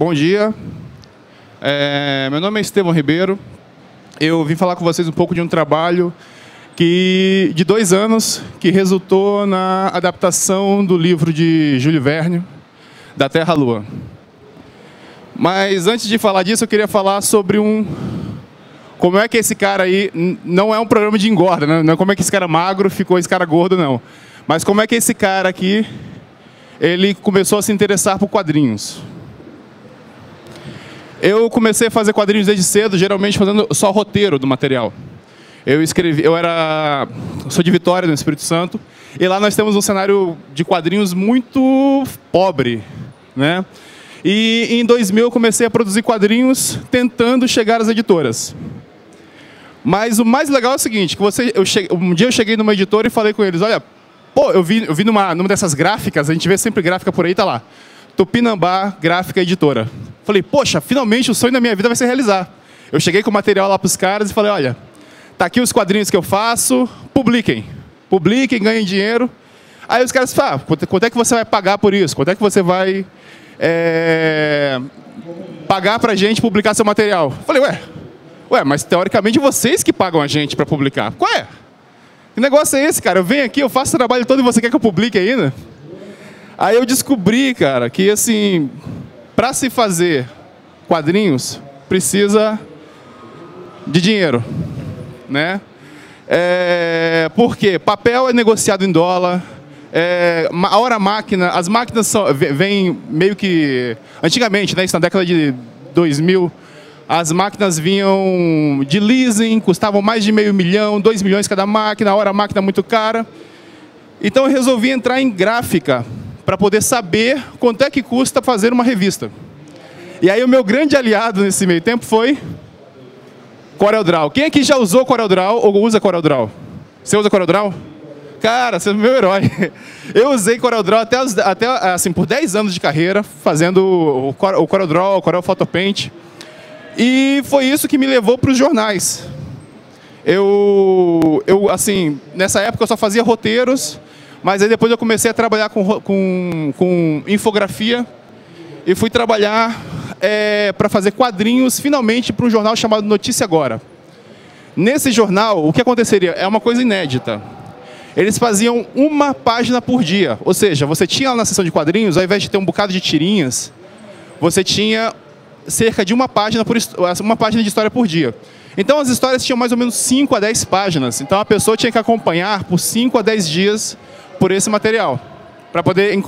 Bom dia, meu nome é Estevão Ribeiro. Eu vim falar com vocês um pouco de um trabalho de 2 anos que resultou na adaptação do livro de Júlio Verne, Da Terra à Lua. Mas antes de falar disso, eu queria falar sobre como é que esse cara aí, não é um programa de engorda, né? Não é como é que esse cara magro ficou esse cara gordo, não. Mas como é que esse cara aqui, ele começou a se interessar por quadrinhos. Eu comecei a fazer quadrinhos desde cedo, geralmente fazendo só roteiro do material. Eu sou de Vitória, no Espírito Santo, e lá nós temos um cenário de quadrinhos muito pobre, né? E em 2000 eu comecei a produzir quadrinhos tentando chegar às editoras. Mas o mais legal é o seguinte, que um dia eu cheguei numa editora e falei com eles, olha, pô, eu vi numa dessas gráficas, a gente vê sempre gráfica por aí, tá lá, Tupinambá Gráfica Editora. Falei, poxa, finalmente o sonho da minha vida vai se realizar. Eu cheguei com o material lá para os caras e falei, olha, tá aqui os quadrinhos que eu faço, publiquem. Publiquem, ganhem dinheiro. Aí os caras falam, quanto é que você vai pagar por isso? Quanto é que você vai pagar pra gente publicar seu material? Falei, ué, mas teoricamente vocês que pagam a gente para publicar. Qual é? Que negócio é esse, cara? Eu venho aqui, eu faço o trabalho todo e você quer que eu publique ainda? Aí eu descobri, cara, que assim, para se fazer quadrinhos, precisa de dinheiro, né? Porque papel é negociado em dólar, a hora máquina, as máquinas vêm meio que... Antigamente, né, isso na década de 2000, as máquinas vinham de leasing, custavam mais de $500 mil, 2 milhões cada máquina, a hora máquina muito cara. Então eu resolvi entrar em gráfica para poder saber quanto é que custa fazer uma revista. E aí o meu grande aliado nesse meio tempo foi CorelDRAW. Quem aqui já usou CorelDRAW ou usa CorelDRAW? Você usa CorelDRAW? Cara, você é meu herói. Eu usei CorelDRAW até assim, por 10 anos de carreira, fazendo o CorelDRAW, o Corel Photopaint. E foi isso que me levou para os jornais. Assim, nessa época eu só fazia roteiros, mas aí depois eu comecei a trabalhar com infografia e fui trabalhar para fazer quadrinhos, finalmente, para um jornal chamado Notícia Agora. Nesse jornal, o que aconteceria? É uma coisa inédita. Eles faziam uma página por dia, ou seja, você tinha lá na seção de quadrinhos, ao invés de ter um bocado de tirinhas, você tinha cerca de uma página de história por dia. Então as histórias tinham mais ou menos 5 a 10 páginas, então a pessoa tinha que acompanhar por 5 a 10 dias por esse material, para poder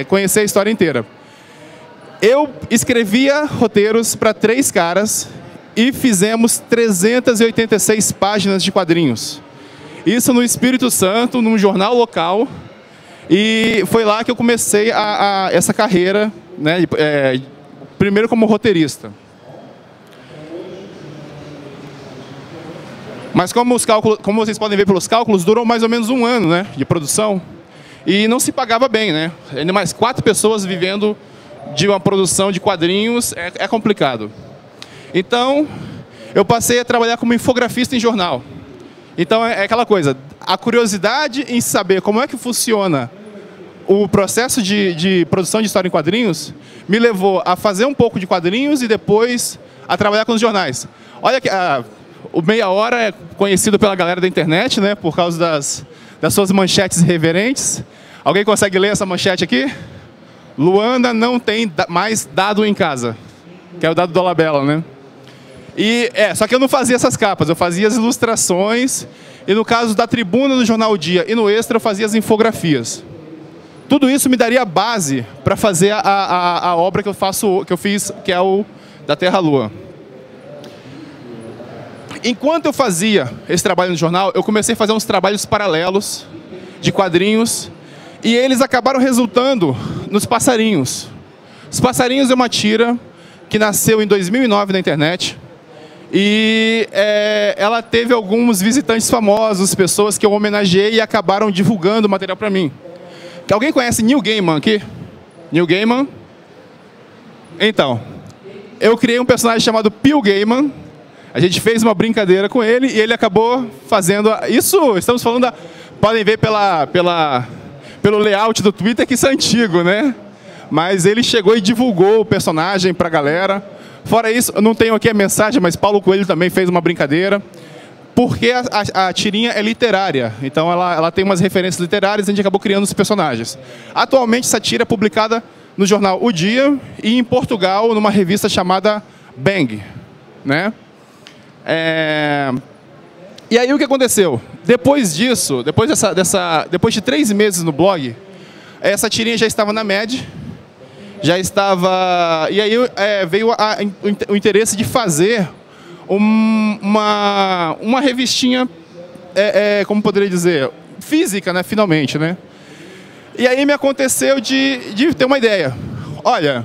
conhecer a história inteira. Eu escrevia roteiros para 3 caras e fizemos 386 páginas de quadrinhos. Isso no Espírito Santo, num jornal local, e foi lá que eu comecei essa carreira, né, primeiro como roteirista. Mas como vocês podem ver pelos cálculos, durou mais ou menos 1 ano, né, de produção. E não se pagava bem, né? Ainda mais 4 pessoas vivendo de uma produção de quadrinhos é complicado. Então, eu passei a trabalhar como infografista em jornal. Então, é aquela coisa, a curiosidade em saber como é que funciona o processo de produção de história em quadrinhos me levou a fazer um pouco de quadrinhos e depois a trabalhar com os jornais. Olha que o Meia Hora é conhecido pela galera da internet, né, por causa das suas manchetes irreverentes. Alguém consegue ler essa manchete aqui? Luana não tem mais dado em casa, que é o dado do Dolabella, né? Só que eu não fazia essas capas, eu fazia as ilustrações, e no caso da Tribuna, no Jornal Dia e no Extra, eu fazia as infografias. Tudo isso me daria base para fazer a obra que eu fiz, que é o Da Terra à Lua. Enquanto eu fazia esse trabalho no jornal, eu comecei a fazer uns trabalhos paralelos de quadrinhos, e eles acabaram resultando nos Passarinhos. Os Passarinhos é uma tira que nasceu em 2009 na internet, e ela teve alguns visitantes famosos, pessoas que eu homenageei e acabaram divulgando o material para mim. Alguém conhece Neil Gaiman aqui? Neil Gaiman? Então, eu criei um personagem chamado Phil Gaiman. A gente fez uma brincadeira com ele e ele acabou fazendo... Isso, estamos falando podem ver pelo layout do Twitter que isso é antigo, né? Mas ele chegou e divulgou o personagem para a galera. Fora isso, eu não tenho aqui a mensagem, mas Paulo Coelho também fez uma brincadeira. Porque a tirinha é literária, então ela tem umas referências literárias e a gente acabou criando os personagens. Atualmente essa tira é publicada no jornal O Dia e em Portugal numa revista chamada Bang, né? E aí o que aconteceu? Depois disso, depois de 3 meses no blog, essa tirinha já estava na MED, já estava... E aí veio o interesse de fazer uma revistinha, como poderia dizer, física, né, finalmente, né? E aí me aconteceu de ter uma ideia. Olha,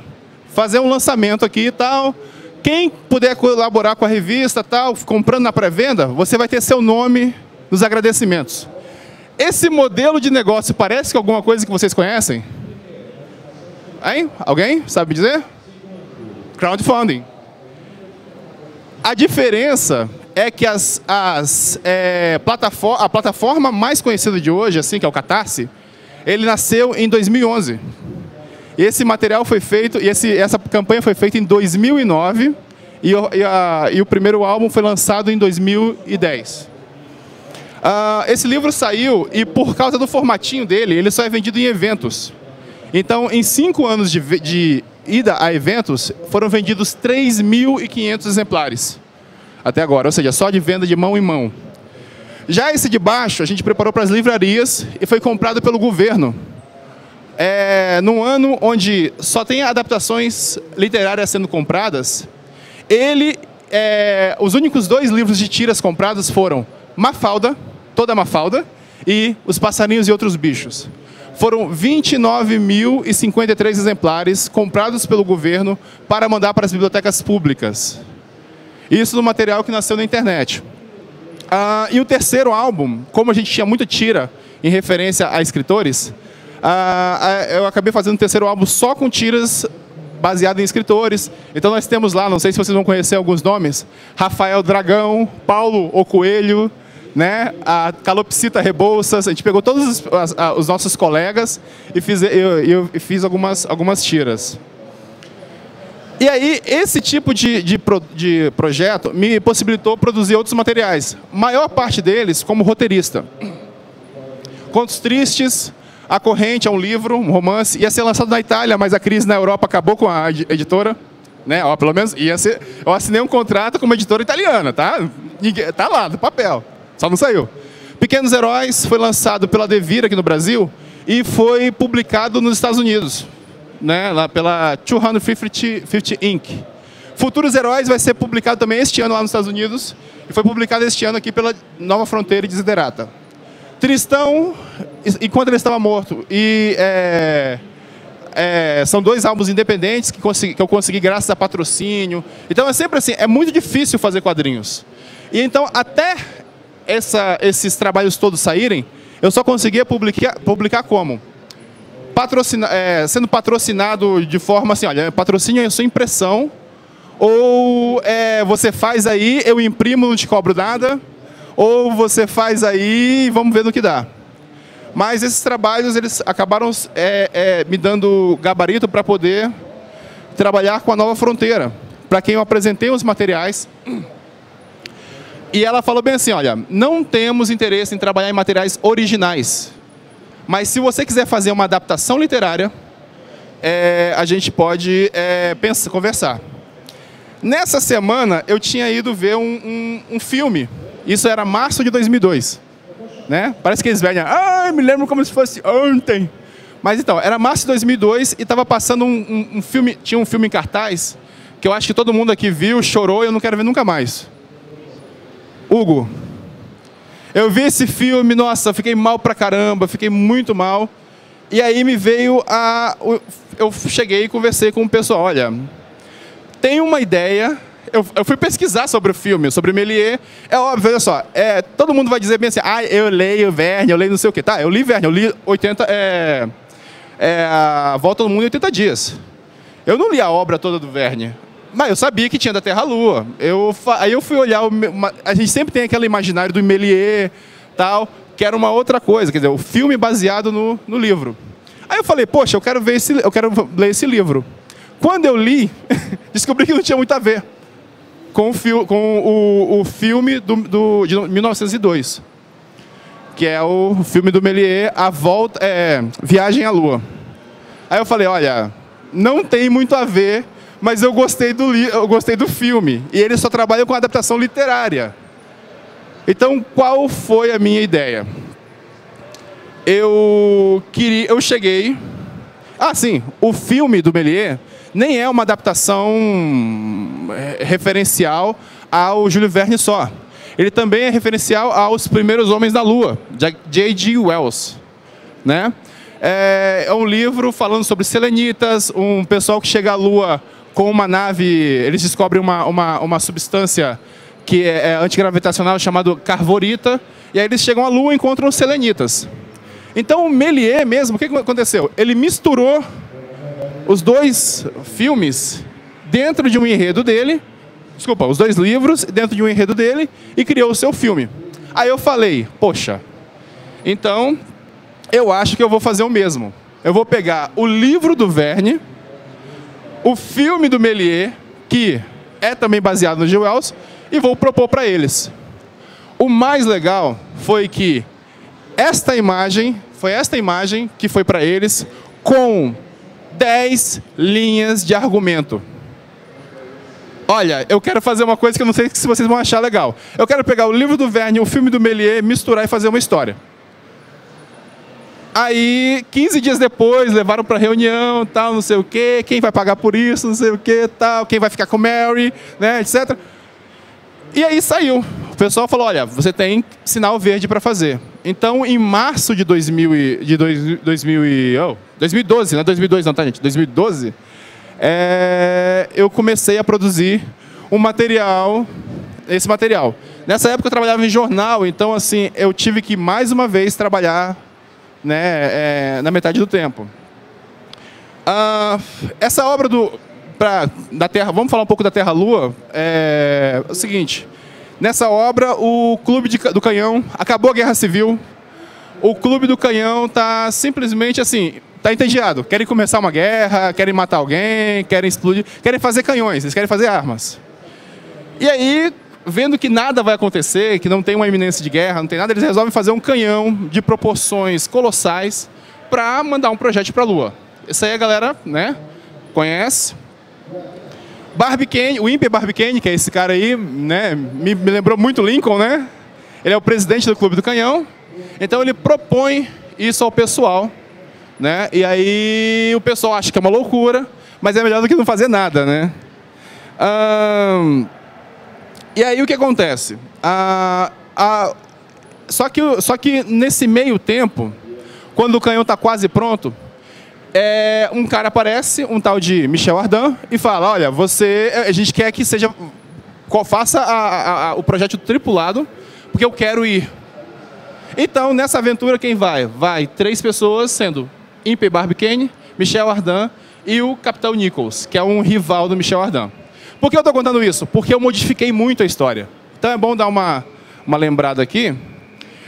fazer um lançamento aqui e tal. Quem puder colaborar com a revista, tal, comprando na pré-venda, você vai ter seu nome nos agradecimentos. Esse modelo de negócio parece com alguma coisa que vocês conhecem? Hein? Alguém sabe dizer? Crowdfunding. A diferença é que a plataforma mais conhecida de hoje, assim, que é o Catarse, ele nasceu em 2011. Esse material foi feito, essa campanha foi feita em 2009 e o primeiro álbum foi lançado em 2010. Esse livro saiu e por causa do formatinho dele, ele só é vendido em eventos. Então, em 5 anos de ida a eventos, foram vendidos 3.500 exemplares até agora, ou seja, só de venda de mão em mão. Já esse de baixo, a gente preparou para as livrarias e foi comprado pelo governo. Num ano onde só tem adaptações literárias sendo compradas, os únicos 2 livros de tiras comprados foram Mafalda, Toda Mafalda, e Os Passarinhos e Outros Bichos. Foram 29.053 exemplares comprados pelo governo para mandar para as bibliotecas públicas. Isso no material que nasceu na internet. E o terceiro álbum, como a gente tinha muita tira em referência a escritores, eu acabei fazendo o terceiro álbum só com tiras baseadas em escritores. Então nós temos lá, não sei se vocês vão conhecer alguns nomes, Rafael Dragão, Paulo O Coelho, né? A Calopsita Rebouças. A gente pegou todos os nossos colegas e fiz algumas tiras. E aí, esse tipo de projeto me possibilitou produzir outros materiais. Maior parte deles como roteirista. Contos Tristes, A Corrente é um livro, um romance, ia ser lançado na Itália, mas a crise na Europa acabou com a editora. Né? Ó, pelo menos eu assinei um contrato com uma editora italiana, tá? Tá lá, no papel. Só não saiu. Pequenos Heróis foi lançado pela Devir aqui no Brasil e foi publicado nos Estados Unidos, né? Lá pela 250 Inc. Futuros Heróis vai ser publicado também este ano lá nos Estados Unidos e foi publicado este ano aqui pela Nova Fronteira e Desiderata. Tristão, Enquanto Ele Estava Morto, e são 2 álbuns independentes que eu consegui graças a patrocínio. Então é sempre assim, é muito difícil fazer quadrinhos. E então até esses trabalhos todos saírem, eu só conseguia publicar como? Sendo patrocinado de forma assim, olha, patrocínio é a sua impressão, ou você faz aí, eu imprimo, não te cobro nada, ou você faz aí e vamos ver no que dá. Mas esses trabalhos, eles acabaram me dando gabarito para poder trabalhar com a Nova Fronteira, para quem eu apresentei os materiais. E ela falou bem assim, olha, não temos interesse em trabalhar em materiais originais, mas se você quiser fazer uma adaptação literária, a gente pode conversar. Nessa semana, eu tinha ido ver um filme, isso era março de 2002. Né? Parece que eles velham, me lembro como se fosse ontem. Mas então, era março de 2002 e estava passando um filme, tinha um filme em cartaz, que eu acho que todo mundo aqui viu, chorou e eu não quero ver nunca mais. Hugo. Eu vi esse filme, nossa, fiquei mal pra caramba, fiquei muito mal. E aí me veio eu cheguei e conversei com o pessoal, olha, tem uma ideia. Eu fui pesquisar sobre o filme, sobre Méliès. É óbvio, olha só, todo mundo vai dizer bem assim, eu leio Verne, eu leio não sei o quê. Tá, eu li Verne, eu li A Volta ao Mundo em 80 Dias. Eu não li a obra toda do Verne, mas eu sabia que tinha da Terra à Lua. Aí eu fui olhar, a gente sempre tem aquele imaginário do Méliès, tal, que era uma outra coisa, quer dizer, o filme baseado no livro. Aí eu falei, poxa, eu quero ler esse livro. Quando eu li, descobri que não tinha muito a ver com o filme de 1902, que é o filme do Méliès, Viagem à Lua. Aí eu falei, olha, não tem muito a ver, mas eu gostei do filme. E ele só trabalha com adaptação literária. Então, qual foi a minha ideia? Eu cheguei... sim, o filme do Méliès nem é uma adaptação referencial ao Júlio Verne só. Ele também é referencial aos Primeiros Homens da Lua, de J.G. Wells, né? É um livro falando sobre selenitas, um pessoal que chega à Lua com uma nave, eles descobrem uma substância que é antigravitacional chamada carvorita, e aí eles chegam à Lua e encontram os selenitas. Então o Méliès mesmo, o que aconteceu? Ele misturou os dois filmes dentro de um enredo dele, os dois livros dentro de um enredo dele e criou o seu filme. Aí eu falei, poxa, então eu acho que eu vou fazer o mesmo. Eu vou pegar o livro do Verne, o filme do Méliès, que é também baseado no G. Wells, e vou propor para eles. O mais legal foi que esta imagem que foi para eles com 10 linhas de argumento. Olha, eu quero fazer uma coisa que eu não sei se vocês vão achar legal. Eu quero pegar o livro do Verne, o filme do Méliès, misturar e fazer uma história. Aí, 15 dias depois, levaram para reunião, tal, não sei o quê, quem vai pagar por isso, não sei o quê, tal, quem vai ficar com Mary, né, etc. E aí saiu. O pessoal falou, olha, você tem sinal verde para fazer. Então, em março de 2012, não é 2002 não, tá, gente? 2012, eu comecei a produzir esse material. Nessa época eu trabalhava em jornal, então, assim, eu tive que, mais uma vez, trabalhar, né, na metade do tempo. Essa obra da Terra, vamos falar um pouco da Terra-Lua, é o seguinte, nessa obra o Clube do Canhão, acabou a Guerra Civil, o Clube do Canhão está simplesmente assim, está entediado, querem começar uma guerra, querem matar alguém, querem explodir, querem fazer canhões, eles querem fazer armas. E aí, vendo que nada vai acontecer, que não tem uma iminência de guerra, não tem nada, eles resolvem fazer um canhão de proporções colossais para mandar um projétil para a Lua. Isso aí a galera, né, conhece. Barbicane, o Imper Barbicane, que é esse cara aí, né, me lembrou muito Lincoln, né? Ele é o presidente do Clube do Canhão. Então ele propõe isso ao pessoal, né? E aí o pessoal acha que é uma loucura, mas é melhor do que não fazer nada, né? E aí o que acontece? Só que nesse meio tempo, quando o canhão está quase pronto, um cara aparece, um tal de Michel Ardan, e fala, olha, a gente quer que faça o projeto tripulado, porque eu quero ir. Então, nessa aventura, quem vai? Vai 3 pessoas, sendo Imper Barbicane, Michel Ardan e o Capitão Nichols, que é um rival do Michel Ardan. Por que eu estou contando isso? Porque eu modifiquei muito a história. Então é bom dar uma lembrada aqui.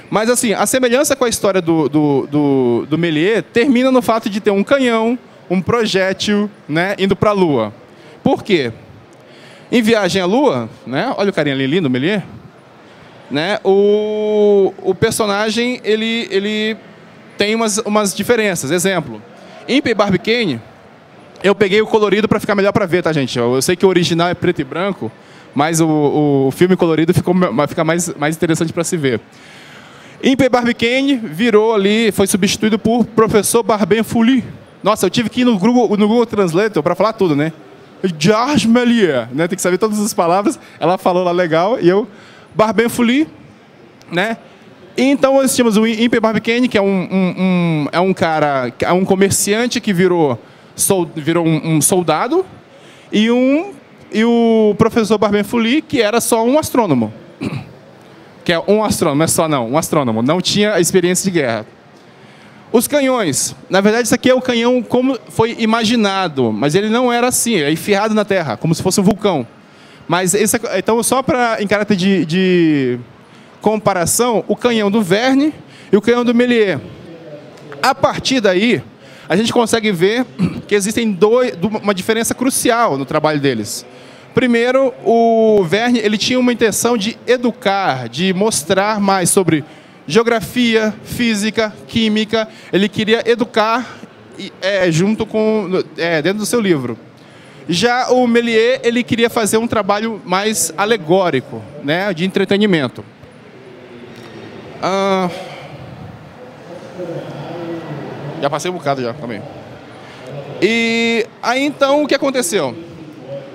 Mas assim, a semelhança com a história do Méliès termina no fato de ter um canhão, um projétil, né, indo para a Lua. Por quê? Em Viagem à Lua, né, olha o carinha ali lindo, o Méliès, né, o personagem ele tem umas diferenças. Exemplo, Imper Barbicane, eu peguei o colorido para ficar melhor para ver, tá, gente? Eu sei que o original é preto e branco, mas o filme colorido fica mais interessante para se ver. Imper Barbicane virou ali, foi substituído por Professor Barbenfouly. Nossa, eu tive que ir no Google Translator para falar tudo, né? Georges Méliès, né? Tem que saber todas as palavras. Ela falou lá legal e eu Barbenfouly, né? E então nós tínhamos o Imper Barbicane, que é um cara, é um comerciante que virou um soldado, e o Professor Barbenfouly, que era só um astrônomo. Que é um astrônomo, não é só não, um astrônomo, não tinha experiência de guerra. Os canhões, na verdade isso aqui é o canhão como foi imaginado, mas ele não era assim, é enfiado na terra, como se fosse um vulcão. Mas então só para em caráter de comparação, o canhão do Verne e o canhão do Méliès. A partir daí, a gente consegue ver que existem uma diferença crucial no trabalho deles. Primeiro, o Verne ele tinha uma intenção de educar, de mostrar mais sobre geografia, física, química. Ele queria educar dentro do seu livro. Já o Méliès ele queria fazer um trabalho mais alegórico, né, de entretenimento. Já passei um bocado já também. E aí então o que aconteceu?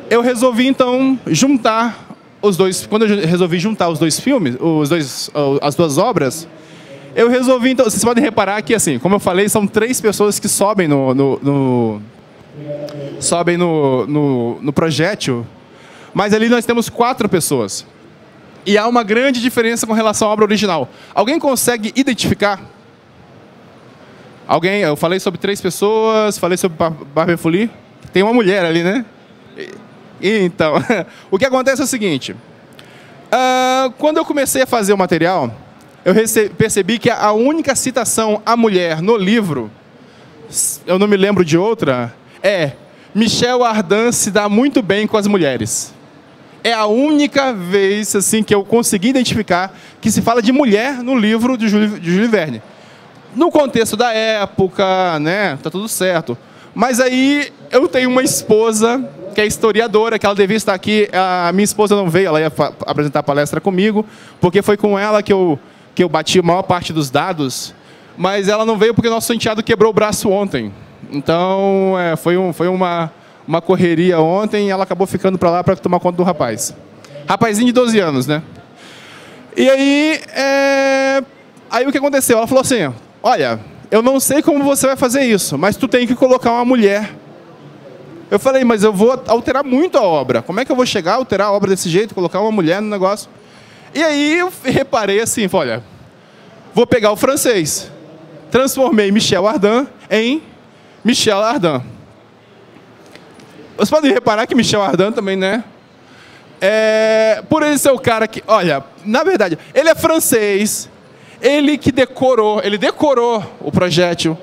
Eu resolvi então juntar os dois. Quando eu resolvi juntar os dois filmes, as duas obras, eu resolvi então. Vocês podem reparar que assim, como eu falei, são 3 pessoas que sobem no projétil, mas ali nós temos 4 pessoas. E há uma grande diferença com relação à obra original. Alguém consegue identificar? Alguém? Eu falei sobre 3 pessoas, falei sobre Barbe Folie. Tem uma mulher ali, né? Então, o que acontece é o seguinte. Quando eu comecei a fazer o material, eu percebi que a única citação à mulher no livro, eu não me lembro de outra, é Michel Ardan se dá muito bem com as mulheres. É a única vez assim, que eu consegui identificar que se fala de mulher no livro de Júlio Verne. No contexto da época, né, tá tudo certo. Mas aí eu tenho uma esposa que é historiadora, que ela devia estar aqui. A minha esposa não veio, ela ia apresentar a palestra comigo, porque foi com ela que eu bati a maior parte dos dados, mas ela não veio porque o nosso enteado quebrou o braço ontem. Então, foi uma correria ontem e ela acabou ficando para lá para tomar conta do rapaz. Rapazinho de 12 anos, né? E aí o que aconteceu? Ela falou assim, olha, eu não sei como você vai fazer isso, mas tu tem que colocar uma mulher. Eu falei, mas eu vou alterar muito a obra. Como é que eu vou chegar a alterar a obra desse jeito, colocar uma mulher no negócio? E aí eu reparei assim, olha, vou pegar o francês. Transformei Michel Ardan em Michel Ardan. Vocês podem reparar que Michel Ardan também, né? Por ele ser o cara que, olha, na verdade, ele é francês, ele decorou o projétil,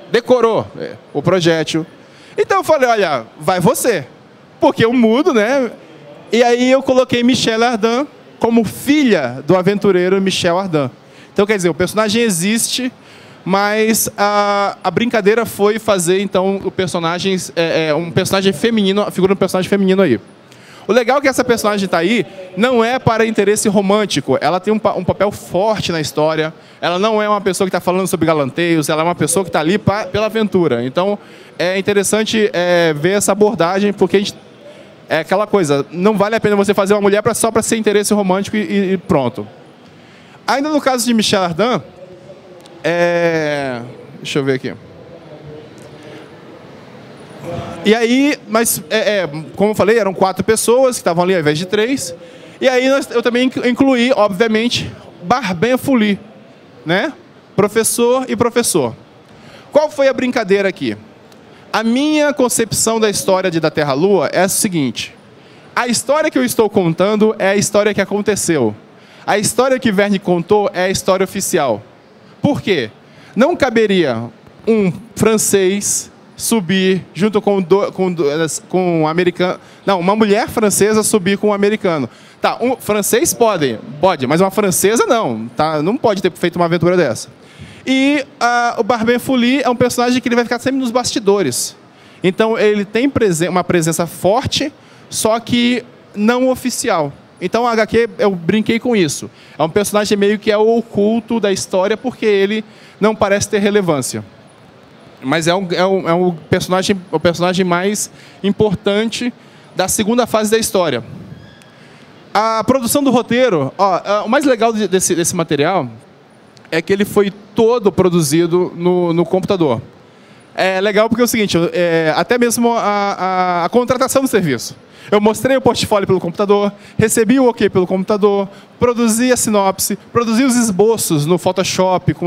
Então eu falei, olha, vai você, porque eu mudo, né? E aí eu coloquei Michel Ardan como filha do aventureiro Michel Ardan. Então, quer dizer, o personagem existe, mas a brincadeira foi fazer, então, um personagem feminino, a figura de um personagem feminino aí. O legal é que essa personagem está aí não é para interesse romântico. Ela tem um papel forte na história. Ela não é uma pessoa que está falando sobre galanteios. Ela é uma pessoa que está ali pela aventura. Então, é interessante ver essa abordagem, porque é aquela coisa. Não vale a pena você fazer uma mulher só para ser interesse romântico e pronto. Ainda no caso de Michel Ardan, deixa eu ver aqui. E aí, mas como eu falei, eram 4 pessoas que estavam ali ao invés de 3. E aí eu também incluí, obviamente, Barbe Folie, né? Professor e professor. Qual foi a brincadeira aqui? A minha concepção da história da Terra-Lua é a seguinte. A história que eu estou contando é a história que aconteceu. A história que Verne contou é a história oficial. Por quê? Não caberia um francês subir junto com um americano. Não, uma mulher francesa subir com um americano. Tá, um francês pode, mas uma francesa não. Tá, não pode ter feito uma aventura dessa. E o Barbe Folie é um personagem que ele vai ficar sempre nos bastidores. Então ele tem uma presença forte, só que não oficial. Então a HQ, eu brinquei com isso. É um personagem meio que o oculto da história, porque ele não parece ter relevância. Mas é o personagem mais importante da segunda fase da história. A produção do roteiro, o mais legal desse material é que ele foi todo produzido no computador. É legal porque é o seguinte, até mesmo a contratação do serviço. Eu mostrei o portfólio pelo computador, recebi o OK pelo computador, produzi a sinopse, produzi os esboços no Photoshop com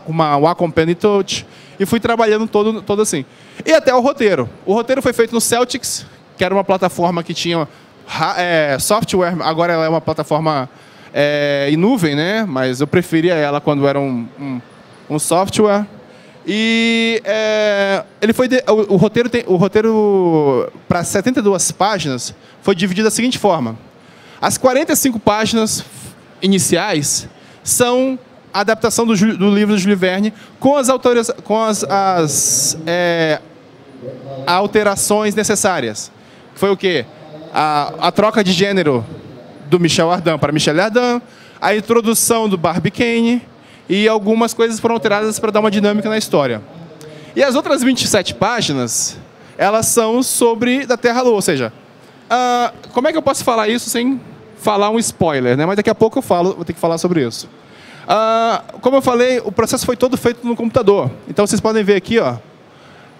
uma Wacom Pen and Touch e fui trabalhando todo assim. E até o roteiro. O roteiro foi feito no Celtix, que era uma plataforma que tinha software, agora ela é uma plataforma em nuvem, né? Mas eu preferia ela quando era um software. E o roteiro para 72 páginas foi dividido da seguinte forma. As 45 páginas iniciais são a adaptação do livro do Júlio Verne com as alterações necessárias. Foi o quê? A troca de gênero do Michel Ardan para Michel Ardan, a introdução do Barbicane e algumas coisas foram alteradas para dar uma dinâmica na história. E as outras 27 páginas, elas são sobre da Terra-Lua, ou seja, como é que eu posso falar isso sem falar um spoiler, né? Mas daqui a pouco eu vou ter que falar sobre isso. Como eu falei, o processo foi todo feito no computador. Então vocês podem ver aqui, ó,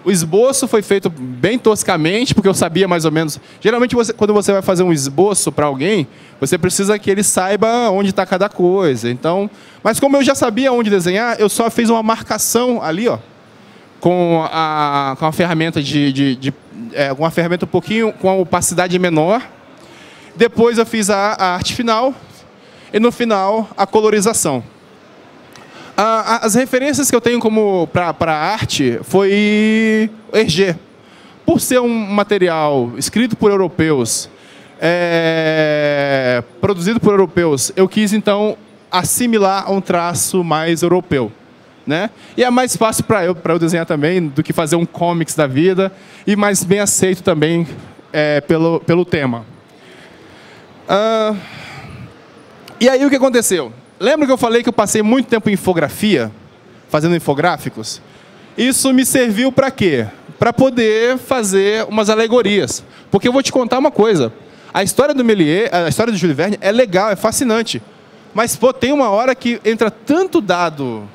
o esboço foi feito bem toscamente, porque eu sabia mais ou menos... Geralmente, quando você vai fazer um esboço para alguém, você precisa que ele saiba onde está cada coisa. Então, mas como eu já sabia onde desenhar, eu só fiz uma marcação ali, ó, com a ferramenta uma ferramenta um pouquinho com a opacidade menor. Depois eu fiz a arte final e no final a colorização. As referências que eu tenho para a arte foi Hergé. Por ser um material escrito por europeus, produzido por europeus, eu quis então assimilar um traço mais europeu, né? E é mais fácil para eu desenhar também do que fazer um comics da vida e mais bem aceito também pelo tema. E aí o que aconteceu? Lembra que eu falei que eu passei muito tempo em infografia, fazendo infográficos? Isso me serviu para quê? Para poder fazer umas alegorias. Porque eu vou te contar uma coisa. A história do Méliès, a história do Júlio Verne é legal, é fascinante. Mas pô, tem uma hora que entra tanto dado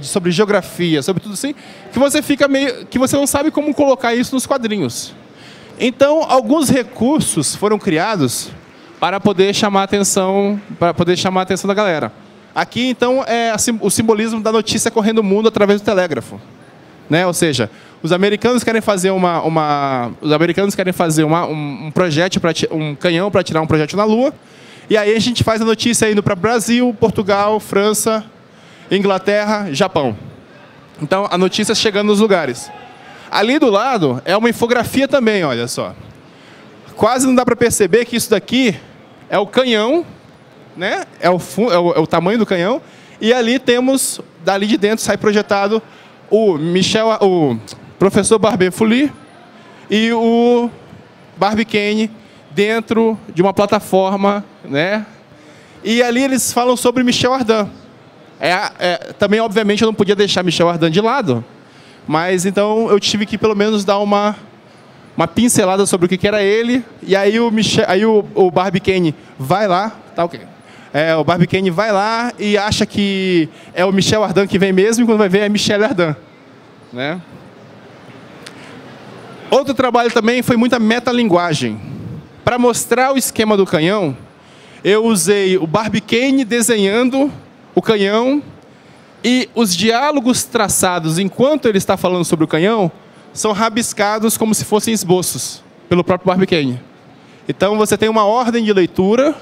sobre geografia, sobre tudo assim, que você fica que você não sabe como colocar isso nos quadrinhos. Então, alguns recursos foram criados para poder chamar a atenção, da galera. Aqui, então, é o simbolismo da notícia correndo o mundo através do telégrafo, né? Ou seja, os americanos querem fazer um projétil, um canhão para tirar um projétil na Lua, e aí a gente faz a notícia indo para Brasil, Portugal, França, Inglaterra, Japão. Então, a notícia chegando nos lugares. Ali do lado é uma infografia também, olha só. Quase não dá para perceber que isso daqui é o canhão, né? É o tamanho do canhão. E ali temos, dali de dentro sai projetado o professor Barbet-Fouly e o Barbicane dentro de uma plataforma, né? E ali eles falam sobre Michel Ardan. Também, obviamente, eu não podia deixar Michel Ardan de lado, mas então eu tive que pelo menos dar uma pincelada sobre o que era ele, e aí o Barbicane vai lá, tá ok? O Barbicane vai lá e acha que é o Michel Ardan que vem mesmo, e quando vai ver é Michel Ardan, né? Outro trabalho também foi muita metalinguagem. Para mostrar o esquema do canhão, eu usei o Barbicane desenhando o canhão e os diálogos traçados enquanto ele está falando sobre o canhão são rabiscados como se fossem esboços pelo próprio Barbicane. Então você tem uma ordem de leitura,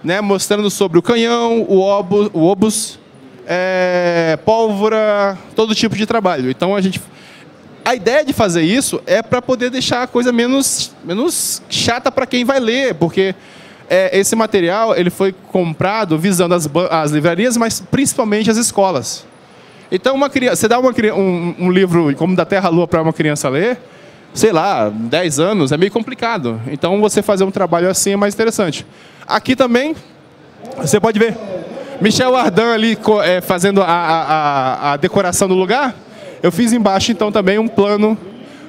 né, mostrando sobre o canhão, o obus, pólvora, todo tipo de trabalho. Então a ideia de fazer isso é para poder deixar a coisa menos chata para quem vai ler, porque esse material ele foi comprado visando as livrarias, mas principalmente as escolas. Então, você dá um livro como Da Terra à Lua para uma criança ler, sei lá, 10 anos, é meio complicado. Então, você fazer um trabalho assim é mais interessante. Aqui também, você pode ver Michel Ardan ali fazendo a decoração do lugar. Eu fiz embaixo, então, também um plano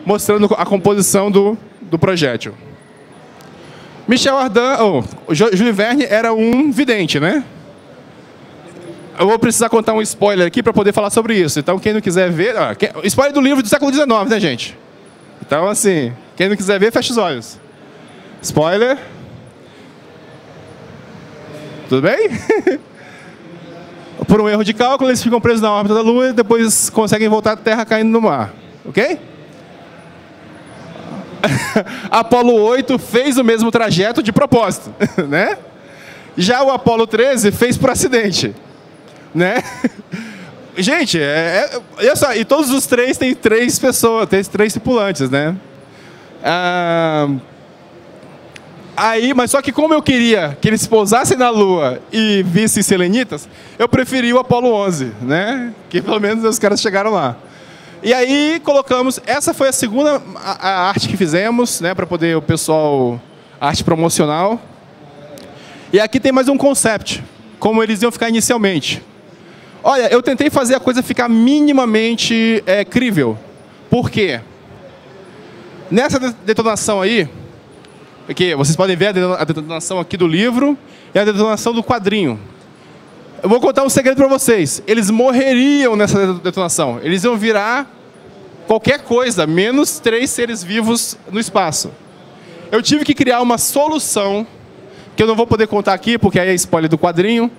mostrando a composição do projétil. Michel Ardan, Júlio Verne era um vidente, né? Eu vou precisar contar um spoiler aqui para poder falar sobre isso. Então, quem não quiser ver... spoiler do livro do século XIX, né, gente? Então, assim, quem não quiser ver, fecha os olhos. Spoiler. Tudo bem? Por um erro de cálculo, eles ficam presos na órbita da Lua e depois conseguem voltar à Terra caindo no mar. Ok? Apolo 8 fez o mesmo trajeto de propósito, né? Já o Apolo 13 fez por acidente, né? Gente, e todos os três têm 3 pessoas, tem 3 tripulantes, né? Mas só que como eu queria que eles pousassem na Lua e vissem selenitas, eu preferi o Apollo 11, né? Que pelo menos os caras chegaram lá. E aí colocamos, essa foi a segunda a arte que fizemos, né? Para poder o pessoal, arte promocional. E aqui tem mais um concept, como eles iam ficar inicialmente. Olha, eu tentei fazer a coisa ficar minimamente crível. Por quê? Nessa detonação aí, aqui, vocês podem ver a detonação aqui do livro e a detonação do quadrinho. Eu vou contar um segredo para vocês. Eles morreriam nessa detonação. Eles iam virar qualquer coisa, menos 3 seres vivos no espaço. Eu tive que criar uma solução, que eu não vou poder contar aqui, porque aí é spoiler do quadrinho,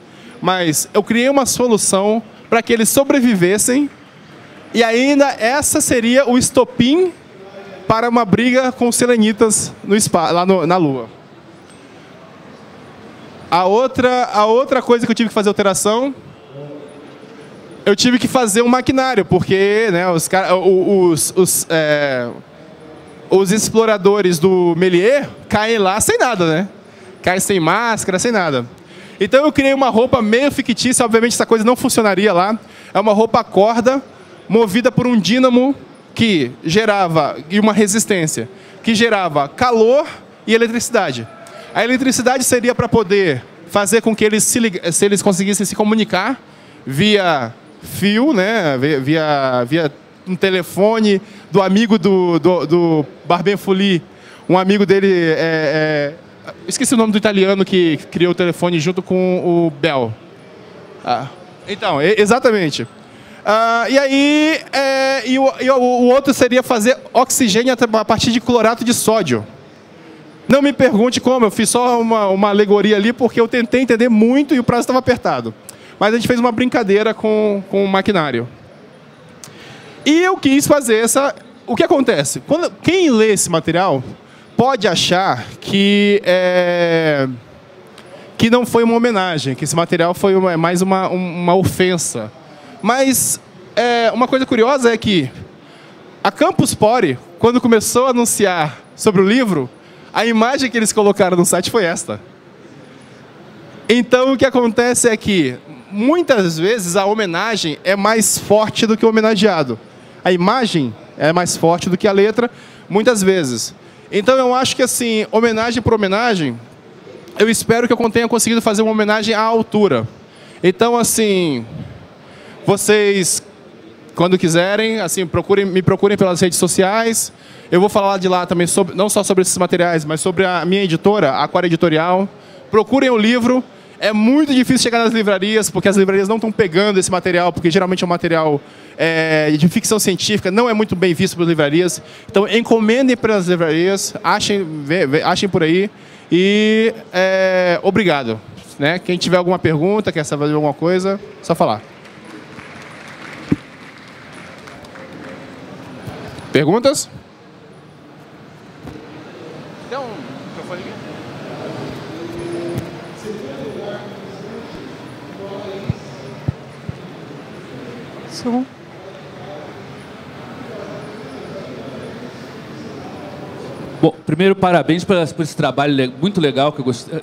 mas eu criei uma solução para que eles sobrevivessem, e ainda essa seria o estopim para uma briga com os selenitas no espaço, lá na Lua. A outra coisa que eu tive que fazer alteração, eu tive que fazer um maquinário, porque né, os exploradores do Méliès caem lá sem nada, né? Caem sem máscara, sem nada. Então eu criei uma roupa meio fictícia, obviamente essa coisa não funcionaria lá. É uma roupa a corda, movida por um dínamo que gerava, e uma resistência, que gerava calor e eletricidade. A eletricidade seria para poder fazer com que eles, se eles conseguissem se comunicar via fio, né? via um telefone do amigo do Barbet Fouly, um amigo dele, esqueci o nome do italiano que criou o telefone junto com o Bell. Então, exatamente. E aí, o outro seria fazer oxigênio a partir de clorato de sódio. Não me pergunte como, eu fiz só uma alegoria ali, porque eu tentei entender muito e o prazo estava apertado. Mas a gente fez uma brincadeira com o maquinário. E eu quis fazer essa... O que acontece? Quem lê esse material pode achar que não foi uma homenagem, que esse material foi mais uma ofensa. Mas uma coisa curiosa é que a Campus Party, quando começou a anunciar sobre o livro, a imagem que eles colocaram no site foi esta. Então o que acontece é que muitas vezes a homenagem é mais forte do que o homenageado. A imagem é mais forte do que a letra, muitas vezes. Então eu acho que assim, homenagem por homenagem, eu espero que eu tenha conseguido fazer uma homenagem à altura. Então assim, vocês, quando quiserem, assim, me procurem pelas redes sociais. Eu vou falar de lá também, não só sobre esses materiais, mas sobre a minha editora, a Aquário Editorial. Procurem o livro. É muito difícil chegar nas livrarias, porque as livrarias não estão pegando esse material, porque geralmente é um material de ficção científica, não é muito bem visto pelas livrarias. Então, encomendem pelas livrarias, achem por aí. E obrigado. Né? Quem tiver alguma pergunta, quer saber alguma coisa, só falar. Perguntas? Tem um microfone aqui? Sim. Bom, primeiro, parabéns por esse trabalho muito legal, que eu gostei,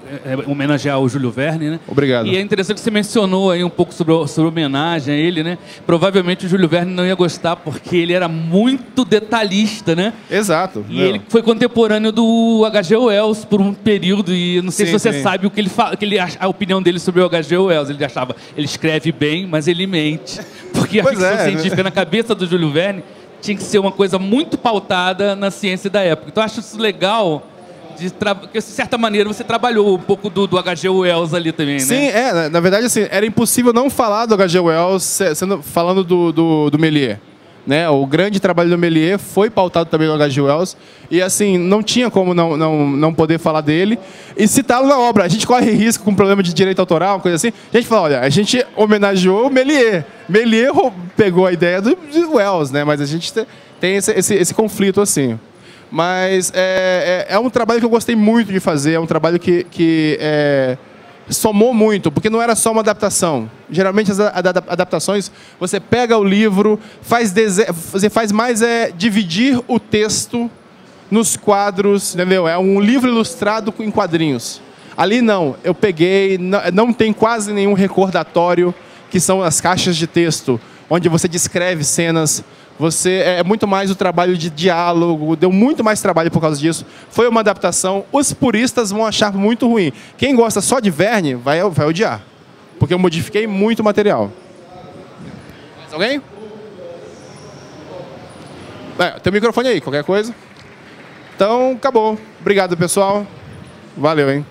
homenagear o Júlio Verne, né? Obrigado. E é interessante que você mencionou aí um pouco sobre homenagem a ele, né? Provavelmente o Júlio Verne não ia gostar, porque ele era muito detalhista, né? Exato. E ele foi contemporâneo do H.G. Wells por um período, e não sei se você sabe o que ele fala, a opinião dele sobre o H.G. Wells. Ele achava, ele escreve bem, mas ele mente. Porque a ficção científica, na cabeça do Júlio Verne, tinha que ser uma coisa muito pautada na ciência da época. Então, eu acho isso legal, porque, de certa maneira, você trabalhou um pouco do H.G. Wells ali também, né? Sim, na verdade, assim, era impossível não falar do H.G. Wells falando do Méliès. Né? O grande trabalho do Méliès foi pautado também no H.G. Wells, e assim, não tinha como não poder falar dele e citá-lo na obra. A gente corre risco com problema de direito autoral, coisa assim. A gente fala, olha, a gente homenageou o Méliès. Méliès pegou a ideia do Wells, né? Mas a gente tem esse conflito assim. Mas é um trabalho que eu gostei muito de fazer, é um trabalho que somou muito, porque não era só uma adaptação. Geralmente as adaptações, você pega o livro, você faz mais dividir o texto nos quadros, entendeu? É um livro ilustrado em quadrinhos. Ali não, eu peguei, não tem quase nenhum recordatório, que são as caixas de texto, onde você descreve cenas. É muito mais o trabalho de diálogo, deu muito mais trabalho por causa disso. Foi uma adaptação, os puristas vão achar muito ruim. Quem gosta só de Verne vai odiar, porque eu modifiquei muito material. Mais alguém? Tem o microfone aí, qualquer coisa. Então, acabou. Obrigado, pessoal. Valeu, hein?